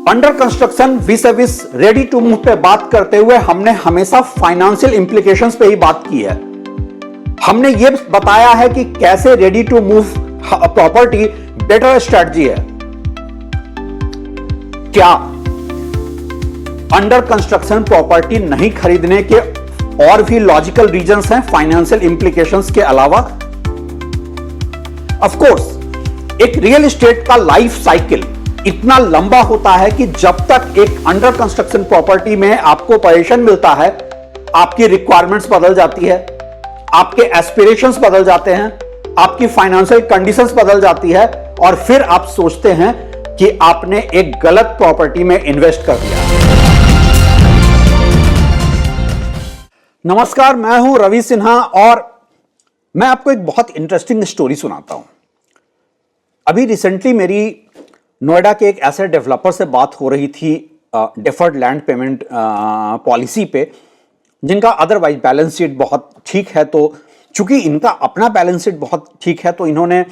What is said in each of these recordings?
Under construction विस ready to move पे बात करते हुए हमने हमेशा फाइनेंशियल इंप्लीकेशंस पे ही बात की है। हमने ये बताया है कि कैसे ready to move property better strategy है। क्या अंडर कंस्ट्रक्शन प्रॉपर्टी नहीं खरीदने के और भी लॉजिकल रीजंस हैं फाइनेंशियल इंप्लीकेशंस के अलावा? ऑफ कोर्स एक रियल एस्टेट का लाइफ साइकिल इतना लंबा होता है कि जब तक एक अंडर कंस्ट्रक्शन प्रॉपर्टी में आपको पोजीशन मिलता है, आपकी रिक्वायरमेंट्स बदल जाती है, आपके एस्पिरेशंस बदल जाते हैं, आपकी फाइनेंशियल कंडीशंस बदल जाती है और फिर आप सोचते हैं कि आपने एक गलत प्रॉपर्टी में इन्वेस्ट कर दिया। नमस्कार, मैं हूं रवि सिन्हा और मैं आपको एक बहुत इंटरेस्टिंग स्टोरी सुनाता हूं। अभी रिसेंटली मेरी नोएडा के एक ऐसे डेवलपर से बात हो रही थी डिफर्ड लैंड पेमेंट पॉलिसी पे, जिनका अदरवाइज बैलेंस शीट बहुत ठीक है। तो चूंकि इनका अपना बैलेंस शीट बहुत ठीक है, तो इन्होंने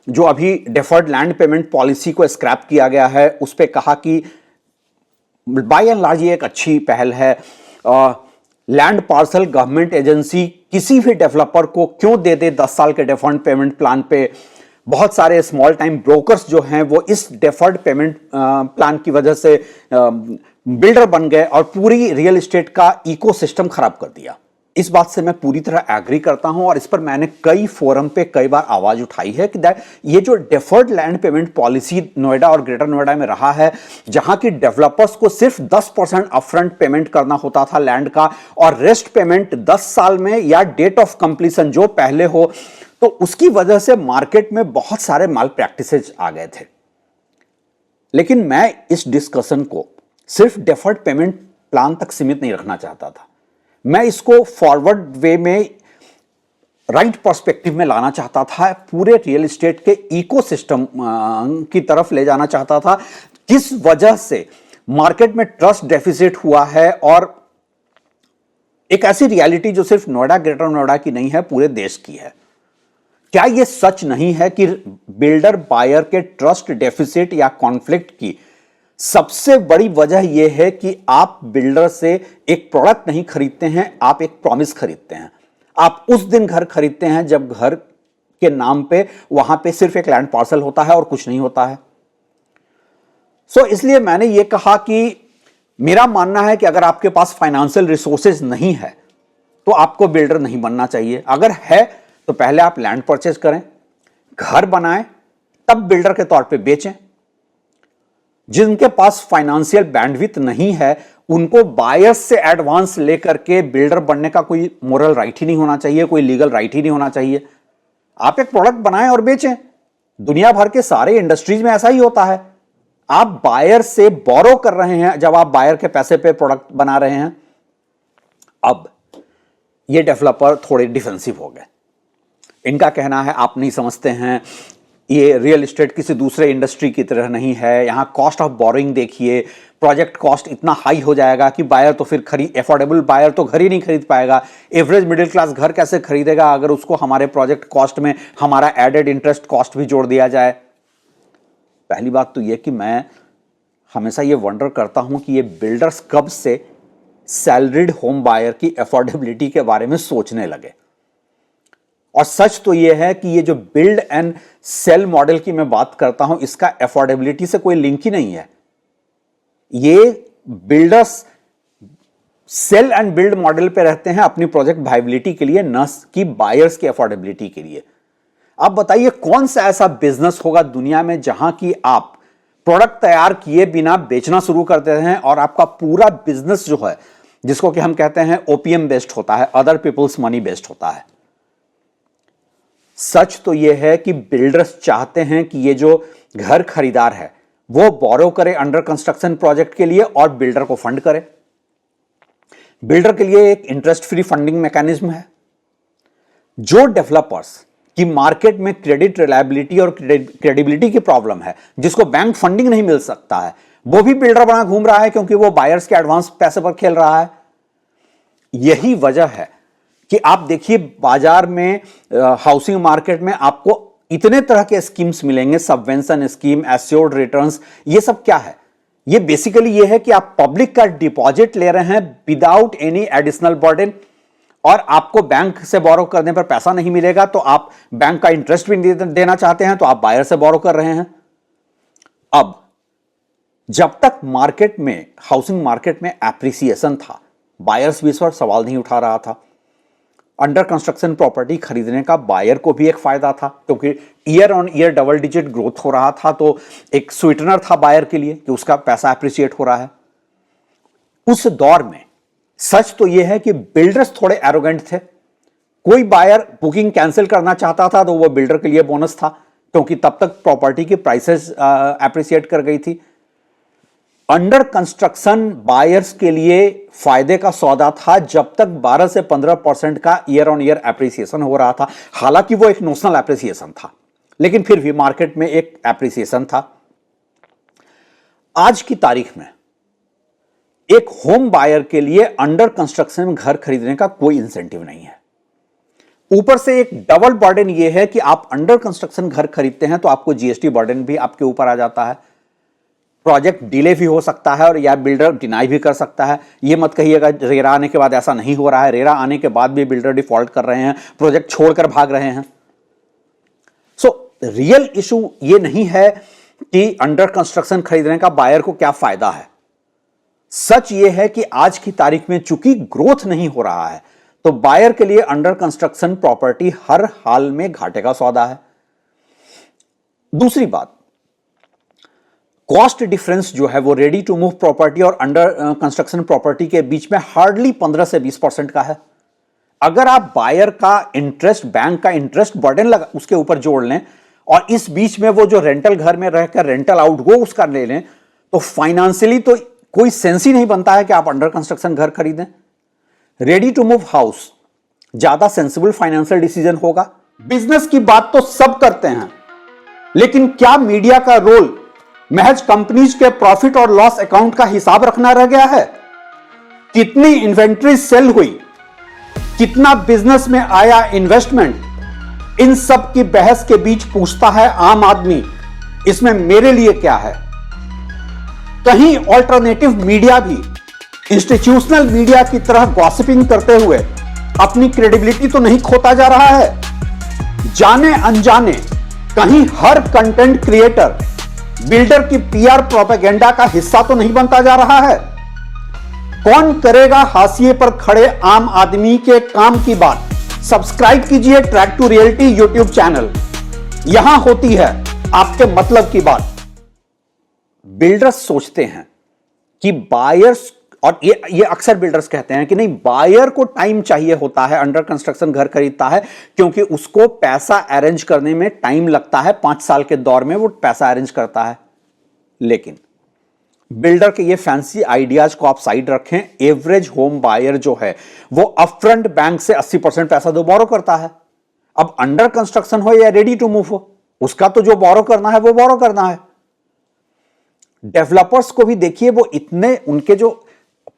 जो अभी डिफर्ड लैंड पेमेंट पॉलिसी को स्क्रैप किया गया है, उस पर कहा कि बाय एंड लार्ज ये एक अच्छी पहल है। लैंड पार्सल गवर्नमेंट एजेंसी किसी भी डेवलपर को क्यों दे दे 10 साल के डिफर्ड पेमेंट प्लान पे। बहुत सारे स्मॉल टाइम ब्रोकर्स जो हैं वो इस डेफर्ड पेमेंट प्लान की वजह से बिल्डर बन गए और पूरी रियल एस्टेट का इकोसिस्टम खराब कर दिया। इस बात से मैं पूरी तरह एग्री करता हूं और इस पर मैंने कई फोरम पे कई बार आवाज उठाई है कि ये जो deferred land payment policy Noida और ग्रेटर नोएडा में रहा है, जहां की डेवलपर्स को सिर्फ 10% अपफ्रंट पेमेंट करना होता था लैंड का और रेस्ट पेमेंट 10 साल में या डेट ऑफ कंप्लीशन जो पहले हो, तो उसकी वजह से मार्केट में बहुत सारे माल प्रैक्टिसेस आ गए थे। लेकिन मैं इस डिस्कशन को सिर्फ डेफर्ड पेमेंट प्लान तक सीमित नहीं रखना चाहता था। मैं इसको फॉरवर्ड वे में राइट पर्सपेक्टिव में लाना चाहता था, पूरे रियल एस्टेट के इकोसिस्टम की तरफ ले जाना चाहता था। किस वजह से मार्केट में ट्रस्ट डेफिसिट हुआ है और एक ऐसी रियलिटी जो सिर्फ नोएडा ग्रेटर नोएडा की नहीं है, पूरे देश की है। क्या यह सच नहीं है कि बिल्डर बायर के ट्रस्ट डेफिसिट या कॉन्फ्लिक्ट की सबसे बड़ी वजह यह है कि आप बिल्डर से एक प्रोडक्ट नहीं खरीदते हैं, आप एक प्रॉमिस खरीदते हैं। आप उस दिन घर खरीदते हैं जब घर के नाम पे वहां पे सिर्फ एक लैंड पार्सल होता है और कुछ नहीं होता है। इसलिए मैंने यह कहा कि मेरा मानना है कि अगर आपके पास फाइनेंशियल रिसोर्सेज नहीं है तो आपको बिल्डर नहीं बनना चाहिए। अगर है तो पहले आप लैंड परचेज करें, घर बनाएं, तब बिल्डर के तौर पे बेचें। जिनके पास फाइनेंशियल बैंडविड्थ नहीं है, उनको बायर्स से एडवांस लेकर के बिल्डर बनने का कोई मोरल राइट ही नहीं होना चाहिए, कोई लीगल राइट ही नहीं होना चाहिए। आप एक प्रोडक्ट बनाएं और बेचें। दुनिया भर के सारे इंडस्ट्रीज में ऐसा ही होता है। आप बायर से बोरो कर रहे हैं जब आप बायर के पैसे पे प्रोडक्ट बना रहे हैं। अब ये डेवलपर थोड़े डिफेंसिव हो गए। इनका कहना है आप नहीं समझते हैं, ये रियल एस्टेट किसी दूसरे इंडस्ट्री की तरह नहीं है। यहाँ कॉस्ट ऑफ बोरोइंग देखिए, प्रोजेक्ट कॉस्ट इतना हाई हो जाएगा कि बायर तो फिर एफोर्डेबल बायर तो घर ही नहीं खरीद पाएगा। एवरेज मिडिल क्लास घर कैसे खरीदेगा अगर उसको हमारे प्रोजेक्ट कॉस्ट में हमारा एडेड इंटरेस्ट कॉस्ट भी जोड़ दिया जाए। पहली बात तो यह कि मैं हमेशा ये वंडर करता हूं कि ये बिल्डर्स कब से सैलरीड होम बायर की एफोर्डेबिलिटी के बारे में सोचने लगे। और सच तो यह है कि ये जो बिल्ड एंड सेल मॉडल की मैं बात करता हूं, इसका एफोर्डेबिलिटी से कोई लिंक ही नहीं है। ये builders sell and build model पे रहते हैं अपनी प्रोजेक्ट वायबिलिटी के लिए, न कि बायर्स की एफोर्डेबिलिटी के लिए। अब बताइए कौन सा ऐसा बिजनेस होगा दुनिया में जहां की आप प्रोडक्ट तैयार किए बिना बेचना शुरू करते हैं और आपका पूरा बिजनेस जो है, जिसको कि हम कहते हैं ओपीएम बेस्ड होता है, अदर पीपल्स मनी बेस्ड होता है। सच तो यह है कि बिल्डर्स चाहते हैं कि ये जो घर खरीदार है वो बोरो करे अंडर कंस्ट्रक्शन प्रोजेक्ट के लिए और बिल्डर को फंड करे। बिल्डर के लिए एक इंटरेस्ट फ्री फंडिंग मैकेनिज्म है। जो डेवलपर्स की मार्केट में क्रेडिट रिलायबिलिटी और क्रेडिबिलिटी की प्रॉब्लम है, जिसको बैंक फंडिंग नहीं मिल सकता है, वो भी बिल्डर बना घूम रहा है क्योंकि वो बायर्स के एडवांस पैसे पर खेल रहा है। यही वजह है कि आप देखिए बाजार में हाउसिंग मार्केट में आपको इतने तरह के स्कीम्स मिलेंगे, सबवेंशन स्कीम, एश्योर्ड रिटर्न्स, ये सब क्या है? ये बेसिकली ये है कि आप पब्लिक का डिपॉजिट ले रहे हैं विदाउट एनी एडिशनल बर्डन, और आपको बैंक से बोरो करने पर पैसा नहीं मिलेगा, तो आप बैंक का इंटरेस्ट भी देना चाहते हैं, तो आप बायर से बोरो कर रहे हैं। अब जब तक मार्केट में, हाउसिंग मार्केट में एप्रिसिएशन था, बायर्स भी इस पर सवाल नहीं उठा रहा था। अंडर कंस्ट्रक्शन प्रॉपर्टी खरीदने का बायर को भी एक फायदा था, क्योंकि year on year double digit growth हो रहा था, तो एक स्वीटनर था बायर के लिए कि उसका पैसा एप्रिशिएट हो रहा है। उस दौर में सच तो यह है कि बिल्डर्स थोड़े एरोगेंट थे। कोई बायर बुकिंग कैंसिल करना चाहता था तो वो बिल्डर के लिए बोनस था, क्योंकि तब तक प्रॉपर्टी की प्राइसेस एप्रिशिएट कर गई थी। अंडर कंस्ट्रक्शन बायर्स के लिए फायदे का सौदा था जब तक 12 से 15% का ईयर ऑन ईयर एप्रिसिएशन हो रहा था। हालांकि वो एक नोशनल एप्रिसिएशन था, लेकिन फिर भी मार्केट में एक एप्रिसिएशन था। आज की तारीख में एक होम बायर के लिए अंडर कंस्ट्रक्शन घर खरीदने का कोई इंसेंटिव नहीं है। ऊपर से एक डबल बर्डन यह है कि आप अंडर कंस्ट्रक्शन घर खरीदते हैं तो आपको जीएसटी बर्डन भी आपके ऊपर आ जाता है। प्रोजेक्ट डिले भी हो सकता है और या बिल्डर डिनाई भी कर सकता है। ये मत कहिएगा रेरा आने के बाद ऐसा नहीं हो रहा है, रेरा आने के बाद भी बिल्डर डिफॉल्ट कर रहे हैं, प्रोजेक्ट छोड़कर भाग रहे हैं। सो रियल इशू ये नहीं है कि अंडर कंस्ट्रक्शन खरीदने का बायर को क्या फायदा है। सच ये है कि आज की तारीख में चूंकि ग्रोथ नहीं हो रहा है, तो बायर के लिए अंडर कंस्ट्रक्शन प्रॉपर्टी हर हाल में घाटे का सौदा है। दूसरी बात, कॉस्ट डिफरेंस जो है वो रेडी टू मूव प्रॉपर्टी और अंडर कंस्ट्रक्शन प्रॉपर्टी के बीच में हार्डली 15 से 20% का है। अगर आप बायर का इंटरेस्ट, बैंक का इंटरेस्ट बर्डन लगा उसके ऊपर जोड़ लें और इस बीच में वो जो रेंटल घर में रहकर रेंटल आउट वो उसका ले लें, तो फाइनेंशियली तो कोई सेंस ही नहीं बनता है कि आप अंडर कंस्ट्रक्शन घर खरीदें। रेडी टू मूव हाउस ज्यादा सेंसिबल फाइनेंशियल डिसीजन होगा। बिजनेस की बात तो सब करते हैं, लेकिन क्या मीडिया का रोल महज कंपनीज के प्रॉफिट और लॉस अकाउंट का हिसाब रखना रह गया है? कितनी इन्वेंट्री सेल हुई, कितना बिजनेस में आया इन्वेस्टमेंट, इन सब की बहस के बीच पूछता है आम आदमी, इसमें मेरे लिए क्या है? कहीं ऑल्टरनेटिव मीडिया भी इंस्टीट्यूशनल मीडिया की तरह गॉसिपिंग करते हुए अपनी क्रेडिबिलिटी तो नहीं खोता जा रहा है? जाने अनजाने कहीं हर कंटेंट क्रिएटर बिल्डर की पीआर प्रोपेगेंडा का हिस्सा तो नहीं बनता जा रहा है? कौन करेगा हाशिए पर खड़े आम आदमी के काम की बात? सब्सक्राइब कीजिए track to reality YouTube channel, यहां होती है आपके मतलब की बात। बिल्डर्स सोचते हैं कि बायर्स, और ये अक्सर बिल्डर्स कहते हैं कि नहीं, बायर को टाइम चाहिए होता है, अंडर कंस्ट्रक्शन घर खरीदता है क्योंकि उसको पैसा अरेंज करने में टाइम लगता है, 5 साल के दौर में वो पैसा अरेंज करता है। लेकिन बिल्डर के ये फैंसी आइडियाज को आप साइड रखें, एवरेज होम बायर जो है वो अपफ्रंट बैंक से 80% पैसा तो बोरो करता है। अब अंडर कंस्ट्रक्शन हो या रेडी टू मूव हो, उसका तो जो बोरो करना है वो बोरो करना है। डेवलपर्स को भी देखिए, वो इतने, उनके जो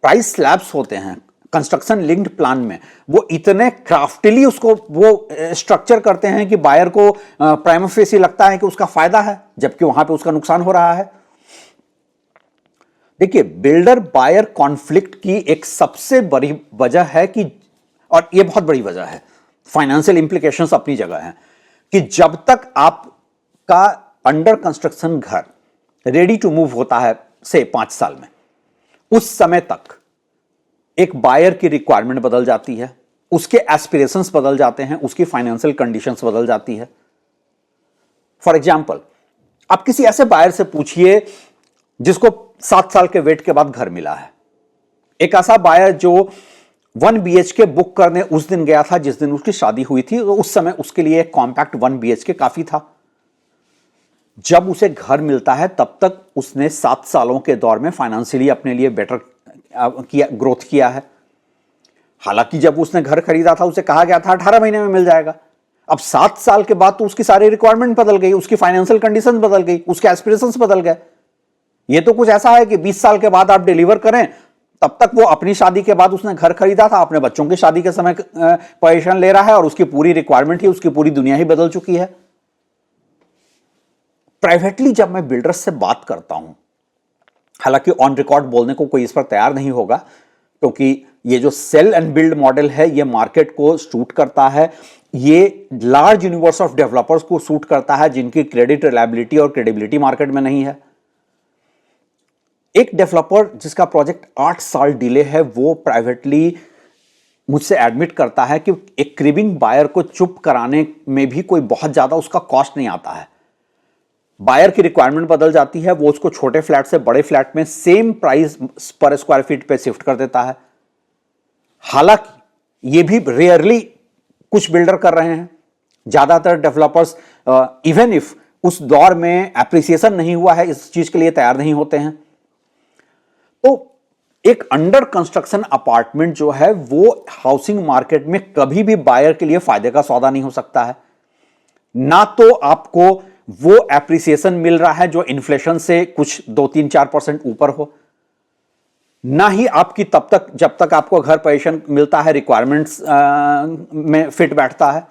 प्राइस स्लैब्स होते हैं कंस्ट्रक्शन लिंक्ड प्लान में, वो इतने क्राफ्टिली उसको वो स्ट्रक्चर करते हैं कि बायर को प्राइमा फेसी लगता है कि उसका फायदा है, जबकि वहां पे उसका नुकसान हो रहा है। देखिए, बिल्डर बायर कॉन्फ्लिक्ट की एक सबसे बड़ी वजह है कि, और ये बहुत बड़ी वजह है, फाइनेंशियल इंप्लीकेशंस अपनी जगह हैं, कि जब तक आपका अंडर कंस्ट्रक्शन घर रेडी टू मूव होता है से 5 साल में, उस समय तक एक बायर की रिक्वायरमेंट बदल जाती है, उसके एस्पिरेशंस बदल जाते हैं, उसकी फाइनेंशियल कंडीशंस बदल जाती है। फॉर एग्जाम्पल, आप किसी ऐसे बायर से पूछिए जिसको 7 साल के वेट के बाद घर मिला है। एक ऐसा बायर जो 1 BHK बुक करने उस दिन गया था जिस दिन उसकी शादी हुई थी, तो उस समय उसके लिए कॉम्पैक्ट 1 BHK काफी था। जब उसे घर मिलता है तब तक उसने 7 सालों के दौर में फाइनेंशियली अपने लिए बेटर किया, ग्रोथ किया है। हालांकि जब उसने घर खरीदा था उसे कहा गया था 18 महीने में मिल जाएगा। अब 7 साल के बाद तो उसकी सारी रिक्वायरमेंट बदल गई, उसकी फाइनेंशियल कंडीशन बदल गई, उसके एस्पिरेशंस बदल गए। ये तो कुछ ऐसा है कि 20 साल के बाद आप डिलीवर करें, तब तक वो अपनी शादी के बाद उसने घर खरीदा था, अपने बच्चों की शादी के समय पोजीशन ले रहा है और उसकी पूरी रिक्वायरमेंट ही, उसकी पूरी दुनिया ही बदल चुकी है। प्राइवेटली जब मैं बिल्डर्स से बात करता हूं हालांकि ऑन रिकॉर्ड बोलने को कोई इस पर तैयार नहीं होगा, क्योंकि ये जो सेल एंड बिल्ड मॉडल है ये मार्केट को सूट करता है, ये लार्ज यूनिवर्स ऑफ डेवलपर्स को सूट करता है जिनकी क्रेडिट रिलायबिलिटी और क्रेडिबिलिटी मार्केट में नहीं है। एक डेवलपर जिसका प्रोजेक्ट 8 साल डिले है, वो प्राइवेटली मुझसे एडमिट करता है कि एक क्रिबिंग बायर को चुप कराने में भी कोई बहुत ज्यादा उसका कॉस्ट नहीं आता है। बायर की रिक्वायरमेंट बदल जाती है, वो उसको छोटे फ्लैट से बड़े फ्लैट में सेम प्राइस पर स्क्वायर फीट पे शिफ्ट कर देता है। हालांकि ये भी रेयरली कुछ बिल्डर कर रहे हैं, ज्यादातर डेवलपर्स इवन इफ उस दौर में एप्रिसिएशन नहीं हुआ है इस चीज के लिए तैयार नहीं होते हैं। तो एक अंडर कंस्ट्रक्शन अपार्टमेंट जो है वो हाउसिंग मार्केट में कभी भी बायर के लिए फायदे का सौदा नहीं हो सकता है। ना तो आपको वो एप्रिसिएशन मिल रहा है जो इन्फ्लेशन से कुछ 2-3-4% ऊपर हो, ना ही आपकी तब तक जब तक आपको घर पोजीशन मिलता है रिक्वायरमेंट्स में फिट बैठता है।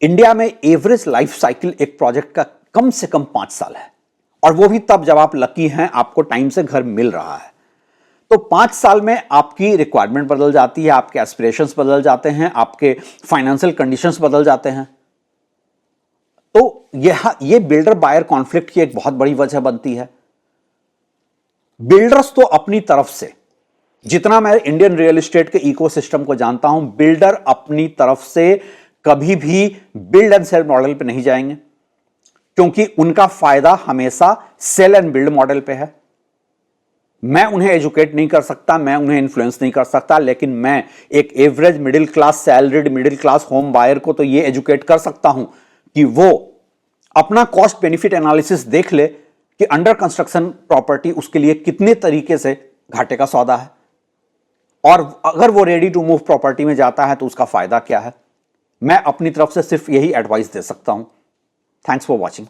इंडिया में एवरेज लाइफ साइकिल एक प्रोजेक्ट का कम से कम 5 साल है, और वो भी तब जब आप लकी हैं, आपको टाइम से घर मिल रहा है। तो 5 साल में आपकी रिक्वायरमेंट बदल जाती है, आपके एस्पिरेशंस बदल जाते हैं, आपके फाइनेंशियल कंडीशंस बदल जाते हैं। तो ये बिल्डर बायर कॉन्फ्लिक्ट की एक बहुत बड़ी वजह बनती है। बिल्डर्स तो अपनी तरफ से, जितना मैं इंडियन रियल एस्टेट के इकोसिस्टम को जानता हूं, बिल्डर अपनी तरफ से कभी भी बिल्ड एंड सेल मॉडल पे नहीं जाएंगे, क्योंकि उनका फायदा हमेशा सेल एंड बिल्ड मॉडल पे है। मैं उन्हें एजुकेट नहीं कर सकता, मैं उन्हें इन्फ्लुएंस नहीं कर सकता, लेकिन मैं एक average middle class salaried middle class home buyer को तो यह एजुकेट कर सकता हूं कि वो अपना कॉस्ट बेनिफिट एनालिसिस देख ले कि अंडर कंस्ट्रक्शन प्रॉपर्टी उसके लिए कितने तरीके से घाटे का सौदा है, और अगर वो रेडी टू मूव प्रॉपर्टी में जाता है तो उसका फायदा क्या है। मैं अपनी तरफ से सिर्फ यही एडवाइस दे सकता हूं। Thanks for watching.